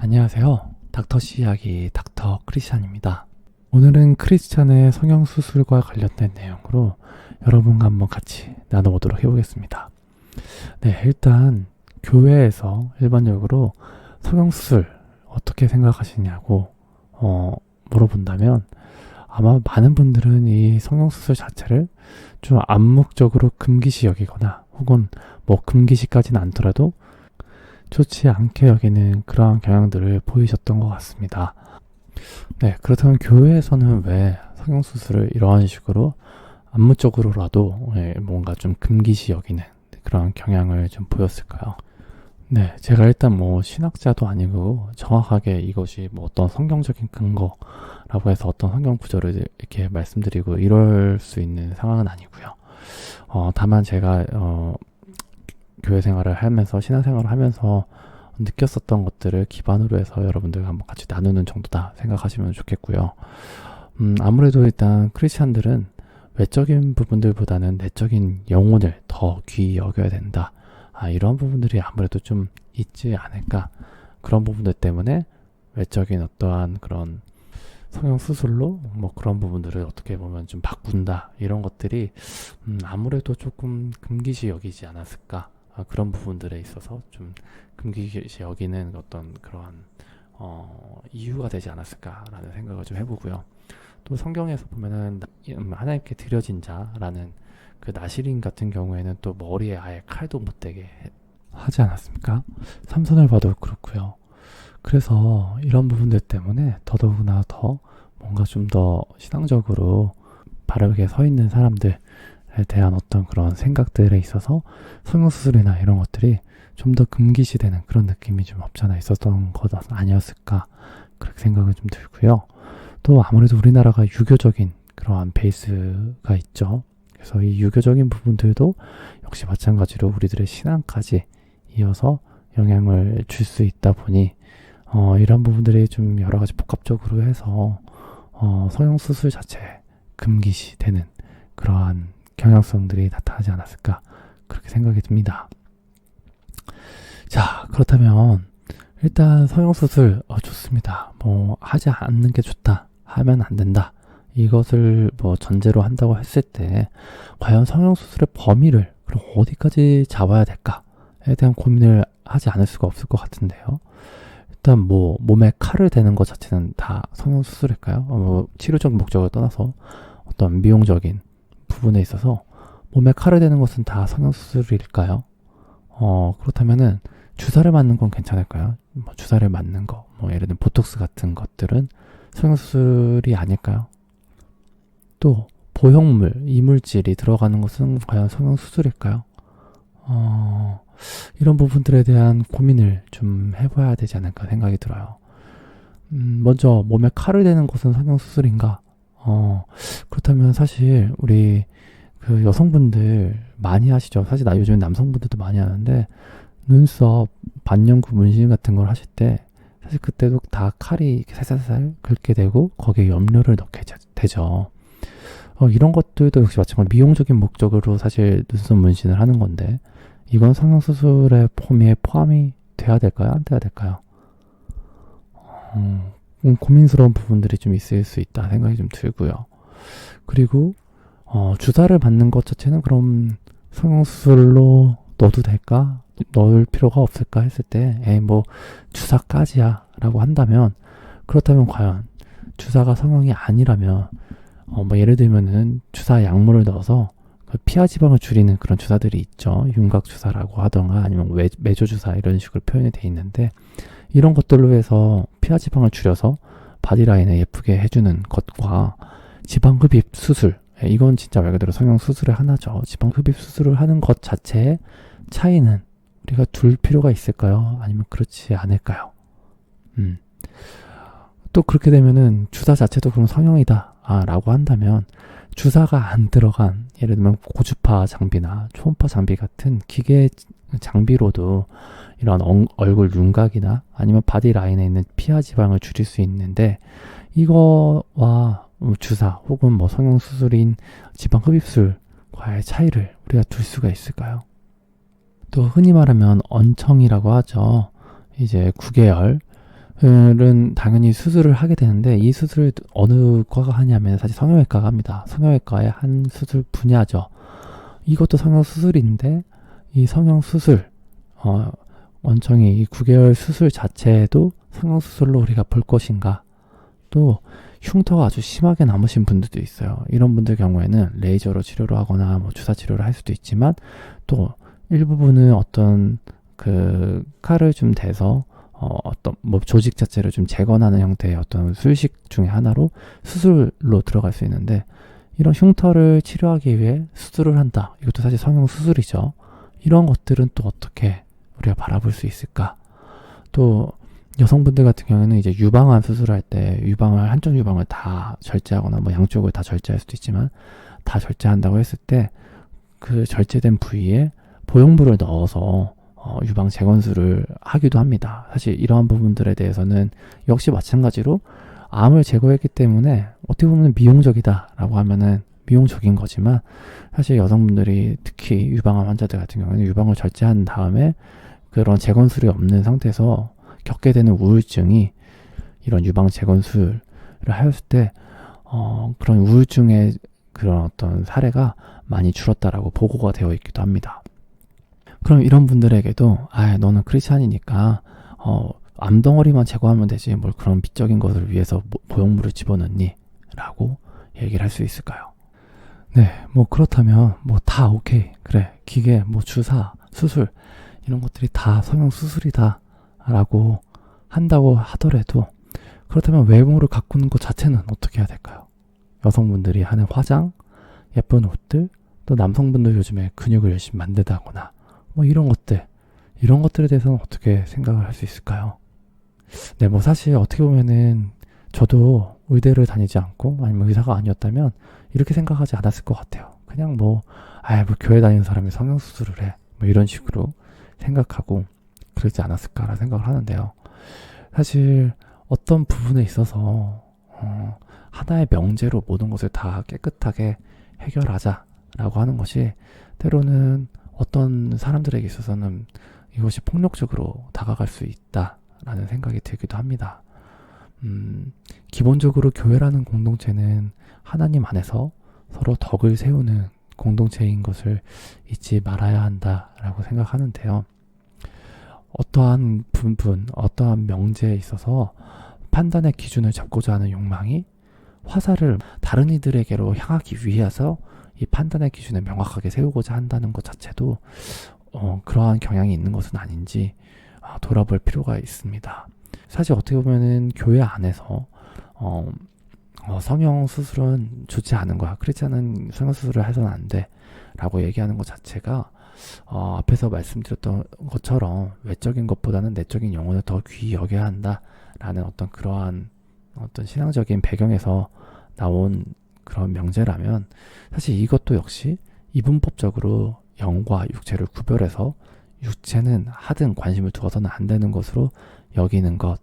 안녕하세요. 닥터씨 이야기 닥터 크리스찬입니다. 오늘은 크리스찬의 성형수술과 관련된 내용으로 여러분과 한번 같이 나눠보도록 해보겠습니다. 네, 일단 교회에서 일반적으로 성형수술 어떻게 생각하시냐고 물어본다면 아마 많은 분들은 이 성형수술 자체를 좀 암묵적으로 금기시 여기거나 혹은 뭐 금기시까지는 않더라도 좋지 않게 여기는 그러한 경향들을 보이셨던 것 같습니다. 네, 그렇다면 교회에서는 왜 성형수술을 이러한 식으로 암묵적으로라도 뭔가 좀 금기시 여기는 그런 경향을 좀 보였을까요? 네, 제가 일단 뭐 신학자도 아니고 정확하게 이것이 뭐 어떤 성경적인 근거라고 해서 어떤 성경 구절을 이렇게 말씀드리고 이럴 수 있는 상황은 아니고요. 다만 제가 교회 생활을 하면서 신앙생활을 하면서 느꼈었던 것들을 기반으로 해서 여러분들과 한번 같이 나누는 정도다 생각하시면 좋겠고요. 아무래도 일단 크리스찬들은 외적인 부분들보다는 내적인 영혼을 더 귀히 여겨야 된다. 이런 부분들이 아무래도 좀 있지 않을까. 그런 부분들 때문에 외적인 어떠한 그런 성형수술로 뭐 그런 부분들을 어떻게 보면 좀 바꾼다. 이런 것들이 아무래도 조금 금기시 여기지 않았을까. 그런 부분들에 있어서 좀 금기시 여기는 어떤 그러한 이유가 되지 않았을까라는 생각을 좀 해보고요. 또 성경에서 보면은 하나님께 드려진 자라는 그 나시린 같은 경우에는 또 머리에 아예 칼도 못 대게 하지 않았습니까? 삼손을 봐도 그렇고요. 그래서 이런 부분들 때문에 더더구나 더 뭔가 좀 더 신앙적으로 바르게 서 있는 사람들에 대한 어떤 그런 생각들에 있어서 성형수술이나 이런 것들이 좀 더 금기시되는 그런 느낌이 좀 없잖아 있었던 것 아니었을까 그렇게 생각이 좀 들고요. 또 아무래도 우리나라가 유교적인 그러한 베이스가 있죠. 그래서 이 유교적인 부분들도 역시 마찬가지로 우리들의 신앙까지 이어서 영향을 줄 수 있다 보니 이런 부분들이 좀 여러 가지 복합적으로 해서 성형수술 자체에 금기시 되는 그러한 경향성들이 나타나지 않았을까 그렇게 생각이 듭니다. 자, 그렇다면 일단 성형수술 좋습니다. 뭐 하지 않는 게 좋다 하면 안 된다 이것을 뭐 전제로 한다고 했을 때 과연 성형수술의 범위를 그럼 어디까지 잡아야 될까에 대한 고민을 하지 않을 수가 없을 것 같은데요. 일단 뭐 몸에 칼을 대는 것 자체는 다 성형수술일까요? 뭐 치료적 목적을 떠나서 어떤 미용적인 부분에 있어서 몸에 칼을 대는 것은 다 성형수술일까요? 그렇다면은 주사를 맞는 건 괜찮을까요? 뭐 주사를 맞는 거, 뭐 예를 들면 보톡스 같은 것들은 성형수술이 아닐까요? 또 보형물, 이물질이 들어가는 것은 과연 성형수술일까요? 이런 부분들에 대한 고민을 좀 해봐야 되지 않을까 생각이 들어요. 먼저 몸에 칼을 대는 것은 성형수술인가? 그렇다면 사실 우리 그 여성분들 많이 하시죠. 사실 요즘 남성분들도 많이 하는데 눈썹, 반영구 문신 같은 걸 하실 때 사실 그때도 다 칼이 이렇게 살살살 긁게 되고 거기에 염료를 넣게 되죠. 이런 것들도 역시 마찬가지로 미용적인 목적으로 사실 눈썹 문신을 하는 건데 이건 성형수술의 범위에 포함이 돼야 될까요? 안 돼야 될까요? 고민스러운 부분들이 좀 있을 수 있다 생각이 좀 들고요. 그리고 주사를 맞는 것 자체는 그럼 성형수술로 넣어도 될까? 넣을 필요가 없을까 했을 때 뭐 주사까지야 라고 한다면 그렇다면 과연 주사가 성형이 아니라면 뭐 예를 들면은 주사 약물을 넣어서 그 피하 지방을 줄이는 그런 주사들이 있죠. 윤곽 주사라고 하던가 아니면 매조 주사 이런 식으로 표현이 돼 있는데 이런 것들로 해서 피하 지방을 줄여서 바디라인을 예쁘게 해주는 것과 지방 흡입 수술 이건 진짜 말 그대로 성형 수술의 하나죠. 지방 흡입 수술을 하는 것 자체의 차이는 우리가 둘 필요가 있을까요? 아니면 그렇지 않을까요? 또 그렇게 되면은 주사 자체도 그럼 성형이다 라고 한다면 주사가 안 들어간 예를 들면 고주파 장비나 초음파 장비 같은 기계 장비로도 이런 얼굴 윤곽이나 아니면 바디 라인에 있는 피하 지방을 줄일 수 있는데 이거와 주사 혹은 뭐 성형수술인 지방 흡입술과의 차이를 우리가 둘 수가 있을까요? 또 흔히 말하면 언청이라고 하죠. 이제 구개열 은 당연히 수술을 하게 되는데 이 수술을 어느 과가 하냐면 사실 성형외과가 합니다. 성형외과의 한 수술 분야죠. 이것도 성형수술인데 이 성형수술 원청이 이 9개월 수술 자체도 성형수술로 우리가 볼 것인가, 또 흉터가 아주 심하게 남으신 분들도 있어요. 이런 분들 경우에는 레이저로 치료를 하거나 뭐 주사 치료를 할 수도 있지만, 또 일부분은 어떤 그 칼을 좀 대서 어떤 뭐 조직 자체를 좀 재건하는 형태의 어떤 수식 중에 하나로 수술로 들어갈 수 있는데, 이런 흉터를 치료하기 위해 수술을 한다. 이것도 사실 성형수술이죠. 이런 것들은 또 어떻게 우리가 바라볼 수 있을까? 또 여성분들 같은 경우에는 이제 유방암 수술할 때 한쪽 유방을 다 절제하거나 뭐 양쪽을 다 절제할 수도 있지만, 다 절제한다고 했을 때 그 절제된 부위에 보형물을 넣어서 유방 재건술을 하기도 합니다. 사실 이러한 부분들에 대해서는 역시 마찬가지로 암을 제거했기 때문에 어떻게 보면 미용적이다라고 하면은 미용적인 거지만, 사실 여성분들이 특히 유방암 환자들 같은 경우에는 유방을 절제한 다음에 그런 재건술이 없는 상태에서 겪게 되는 우울증이, 이런 유방 재건술을 하였을 때 그런 우울증의 그런 어떤 사례가 많이 줄었다라고 보고가 되어 있기도 합니다. 그럼 이런 분들에게도 너는 크리스찬이니까 암덩어리만 제거하면 되지 뭘 그런 미적인 것을 위해서 보형물을 집어넣니? 라고 얘기를 할 수 있을까요? 네, 뭐 그렇다면 뭐 다 오케이, 그래, 기계, 뭐 주사, 수술 이런 것들이 다 성형수술이다 라고 한다고 하더라도, 그렇다면 외모를 가꾸는 것 자체는 어떻게 해야 될까요? 여성분들이 하는 화장, 예쁜 옷들, 또 남성분들 요즘에 근육을 열심히 만든다거나 뭐 이런 것들에 대해서는 어떻게 생각을 할 수 있을까요? 네, 뭐 사실 어떻게 보면은 저도 의대를 다니지 않고 아니면 의사가 아니었다면 이렇게 생각하지 않았을 것 같아요. 그냥 뭐 교회 다니는 사람이 성형수술을 해, 뭐 이런 식으로 생각하고 그러지 않았을까라는 생각을 하는데요. 사실 어떤 부분에 있어서 하나의 명제로 모든 것을 다 깨끗하게 해결하자라고 하는 것이 때로는 어떤 사람들에게 있어서는 이것이 폭력적으로 다가갈 수 있다라는 생각이 들기도 합니다. 기본적으로 교회라는 공동체는 하나님 안에서 서로 덕을 세우는 공동체인 것을 잊지 말아야 한다라고 생각하는데요. 어떠한 부분, 어떠한 명제에 있어서 판단의 기준을 잡고자 하는 욕망이 화살을 다른 이들에게로 향하기 위해서 이 판단의 기준을 명확하게 세우고자 한다는 것 자체도 그러한 경향이 있는 것은 아닌지 돌아볼 필요가 있습니다. 사실 어떻게 보면은 교회 안에서 성형수술은 좋지 않은 거야, 크리스찬은 성형수술을 해서는 안 돼 라고 얘기하는 것 자체가 앞에서 말씀드렸던 것처럼 외적인 것보다는 내적인 영혼을 더 귀히 여겨야 한다 라는 어떤 그러한 어떤 신앙적인 배경에서 나온 그런 명제라면, 사실 이것도 역시 이분법적으로 영과 육체를 구별해서 육체는 하등 관심을 두어서는 안 되는 것으로 여기는 것,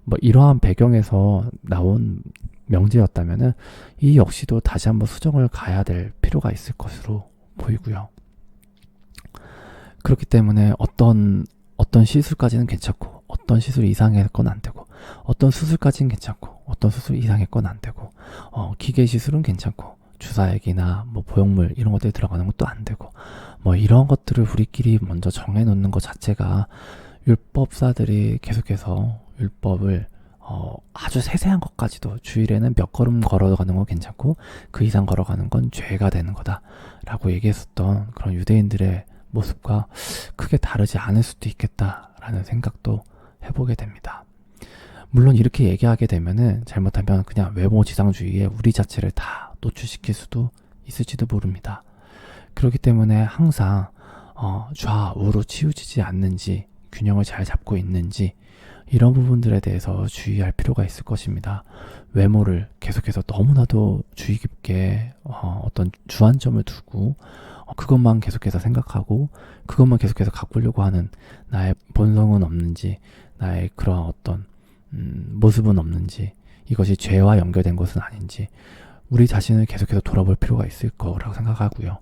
뭐 이러한 배경에서 나온 명제였다면은 이 역시도 다시 한번 수정을 가야 될 필요가 있을 것으로 보이고요. 그렇기 때문에 어떤 시술까지는 괜찮고 어떤 시술 이상의 건 안 되고, 어떤 수술까지는 괜찮고 어떤 수술 이상의 건 안 되고, 기계 시술은 괜찮고 주사액이나 뭐 보형물 이런 것들이 들어가는 것도 안 되고, 뭐 이런 것들을 우리끼리 먼저 정해놓는 것 자체가 율법사들이 계속해서 율법을 아주 세세한 것까지도 주일에는 몇 걸음 걸어가는 건 괜찮고 그 이상 걸어가는 건 죄가 되는 거다 라고 얘기했었던 그런 유대인들의 모습과 크게 다르지 않을 수도 있겠다라는 생각도 해보게 됩니다. 물론 이렇게 얘기하게 되면은 잘못하면 그냥 외모 지상주의에 우리 자체를 다 노출시킬 수도 있을지도 모릅니다. 그렇기 때문에 항상 좌우로 치우치지 않는지, 균형을 잘 잡고 있는지, 이런 부분들에 대해서 주의할 필요가 있을 것입니다. 외모를 계속해서 너무나도 주의 깊게 어떤 주안점을 두고 그것만 계속해서 생각하고 그것만 계속해서 가꾸려고 하는 나의 본성은 없는지, 나의 그런 어떤 모습은 없는지, 이것이 죄와 연결된 것은 아닌지 우리 자신을 계속해서 돌아볼 필요가 있을 거라고 생각하고요.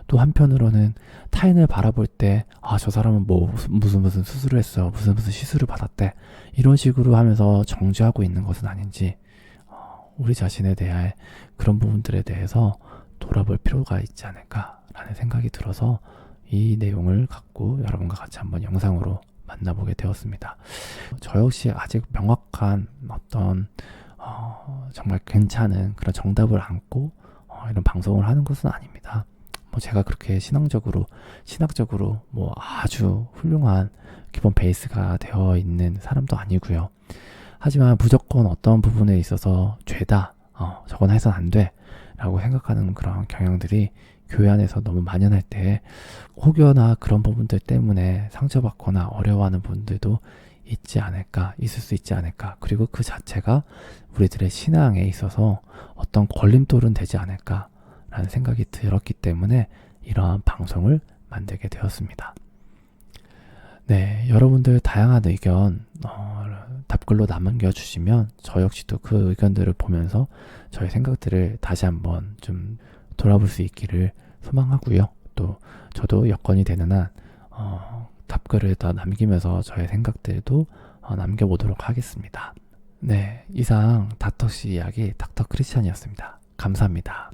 또 한편으로는 타인을 바라볼 때 저 사람은 뭐 무슨 수술을 했어, 무슨 시술을 받았대, 이런 식으로 하면서 정죄하고 있는 것은 아닌지 우리 자신에 대해 그런 부분들에 대해서 돌아볼 필요가 있지 않을까라는 생각이 들어서 이 내용을 갖고 여러분과 같이 한번 영상으로 만나보게 되었습니다. 저 역시 아직 명확한 어떤 정말 괜찮은 그런 정답을 안고 이런 방송을 하는 것은 아닙니다. 뭐 제가 그렇게 신학적으로 뭐 아주 훌륭한 기본 베이스가 되어 있는 사람도 아니고요. 하지만 무조건 어떤 부분에 있어서 죄다, 저건 해선 안 돼 라고 생각하는 그런 경향들이 교회 안에서 너무 만연할 때 혹여나 그런 부분들 때문에 상처받거나 어려워하는 분들도 있을 수 있지 않을까. 그리고 그 자체가 우리들의 신앙에 있어서 어떤 걸림돌은 되지 않을까 라는 생각이 들었기 때문에 이러한 방송을 만들게 되었습니다. 네, 여러분들 다양한 의견 답글로 남겨주시면 저 역시도 그 의견들을 보면서 저의 생각들을 다시 한번 좀 돌아볼 수 있기를 소망하고요. 또 저도 여건이 되는 한 답글을 더 남기면서 저의 생각들도 남겨보도록 하겠습니다. 네, 이상 닥터씨 이야기 닥터 크리스찬이었습니다. 감사합니다.